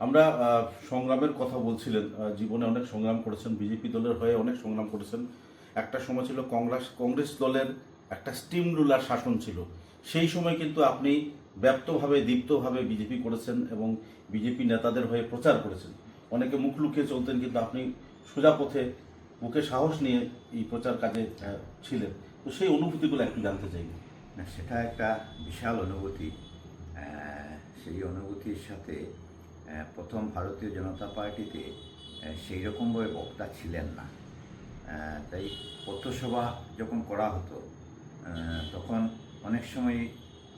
আমরা সংগ্রামের কথা বলছিলেন, জীবনে অনেক সংগ্রাম করেছেন, বিজেপি দলের হয়ে অনেক সংগ্রাম করেছেন। একটা সময় ছিল কংগ্রেস দলের একটা স্টিম রুলার শাসন ছিল। সেই সময় কিন্তু আপনি ব্যাপ্তভাবে দীপ্তভাবে বিজেপি করেছেন এবং বিজেপি নেতাদের হয়ে প্রচার করেছেন। অনেকে মুখ লুকিয়ে চলতেন, কিন্তু আপনি সোজা পথে বুকে সাহস নিয়ে এই প্রচার কাজে ছিলেন। তো সেই অনুভূতিগুলো একটু জানতে চাই। না, সেটা একটা বিশাল অনুভূতি। সেই অনুভূতির সাথে প্রথম ভারতীয় জনতা পার্টিতে সেই রকমভাবে বক্তা ছিলেন না। তাই পথসভা যখন করা হতো তখন অনেক সময়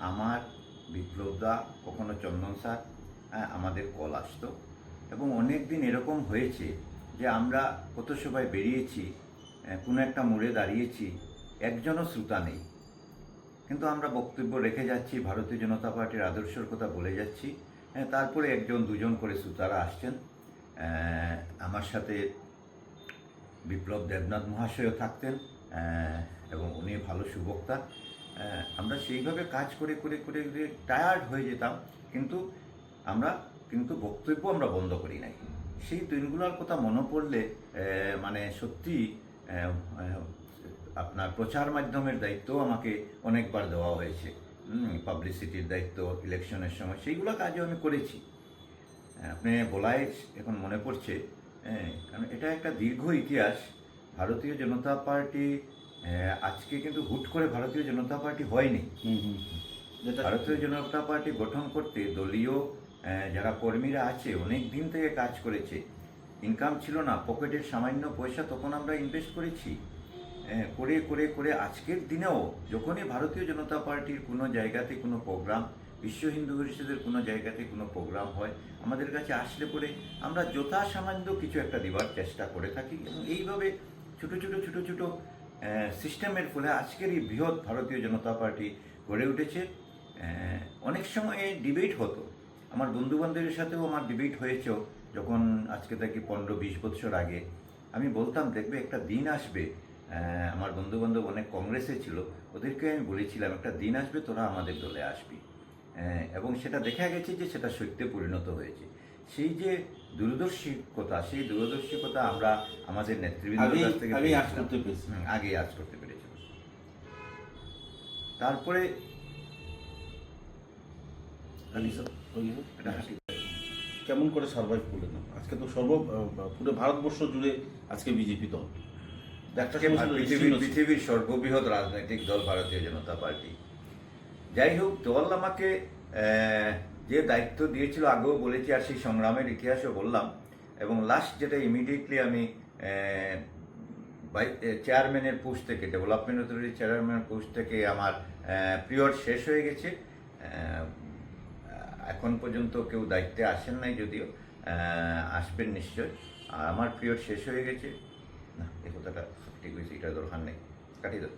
আমার বিপ্লবদা, কখনো চন্দন স্যার আমাদের কল আসতো, এবং অনেক দিন এরকম হয়েছে যে আমরা পথসভায় বেরিয়েছি, কোনো একটা মোড়ে দাঁড়িয়েছি, একজনও শ্রোতা নেই, কিন্তু আমরা বক্তব্য রেখে যাচ্ছি, ভারতীয় জনতা পার্টির আদর্শের কথা বলে যাচ্ছি। তারপরে একজন দুজন করে শ্রোতারা আসছেন। আমার সাথে বিপ্লব দেবনাথ মহাশয়ও থাকতেন, এবং উনি ভালো সুবক্তা। আমরা সেইভাবে কাজ করে করে করে টায়ার্ড হয়ে যেতাম, কিন্তু বক্তব্য আমরা বন্ধ করি নাই। সেই দিনগুলোর কথা মনে পড়লে মানে সত্যি আপনার প্রচার মাধ্যমের দায়িত্ব আমাকে অনেকবার দেওয়া হয়েছে, পাবলিসিটির দায়িত্ব ইলেকশনের সময়, সেইগুলো কাজও আমি করেছি। আপনি বলাই এখন মনে পড়ছে, কারণ এটা একটা দীর্ঘ ইতিহাস। ভারতীয় জনতা পার্টি আজকে কিন্তু হুট করে ভারতীয় জনতা পার্টি হয়নি। ভারতীয় জনতা পার্টি গঠন করতে দলীয় যারা কর্মীরা আছে অনেক দিন থেকে কাজ করেছে। ইনকাম ছিল না, পকেটের সামান্য পয়সা তখন আমরা ইনভেস্ট করেছি। করে করে করে আজকের দিনেও যখনই ভারতীয় জনতা পার্টির কোনো জায়গাতে কোনো প্রোগ্রাম, বিশ্ব হিন্দু পরিষদের কোনো জায়গাতে কোনো প্রোগ্রাম হয়, আমাদের কাছে আসলে পরে আমরা যথাসামান্য কিছু একটা দেওয়ার চেষ্টা করে থাকি, এবং এইভাবে ছোটো ছোটো ছোটো ছোটো সিস্টেমের ফলে আজকের এই বৃহৎ ভারতীয় জনতা পার্টি গড়ে উঠেছে। অনেক সময় ডিবেট হতো, আমার বন্ধুবান্ধবের সাথেও আমার ডিবেট হয়েছেও, যখন আজকে থেকে 15-20 বছর আগে। আমি বলতাম, দেখবে একটা দিন আসবে, আমার বন্ধুবান্ধব অনেক কংগ্রেসে ছিল, ওদেরকে আমি বলেছিলাম একটা দিন আসবে তোরা আমাদের দলে আসবি, এবং সেটা দেখা গেছে যে সেটা সত্যে পরিণত হয়েছে। সেই যে দূরদর্শিকতা, সেই দূরদর্শিকতা আমরা আমাদের নেতৃবৃন্দের কাছ থেকে আগে আজ করতে পেরেছি। তারপরে কেমন করে সার্ভাইভ করলেন? আজকে তো পুরো ভারতবর্ষ জুড়ে আজকে বিজেপি দল, পৃথিবীর সর্ববৃহৎ রাজনৈতিক দল ভারতীয় জনতা পার্টি। যাই হোক, দল আমাকে যে দায়িত্ব দিয়েছিল আগেও বলেছি, আর সেই সংগ্রামের ইতিহাসও বললাম, এবং লাস্ট যেটা ইমিডিয়েটলি আমি চেয়ারম্যানের পোস্ট থেকে, ডেভেলপমেন্ট অথরিটির চেয়ারম্যানের পোস্ট থেকে আমার পিরিয়ড শেষ হয়ে গেছে। এখন পর্যন্ত কেউ দায়িত্বে আসেন নাই, যদিও আসবেন নিশ্চয়। আর আমার পিরিয়ড শেষ হয়ে গেছে। না, এই কথাটা ঠিক হয়েছে, এটা দরকার নেই, কাটিয়ে দাও।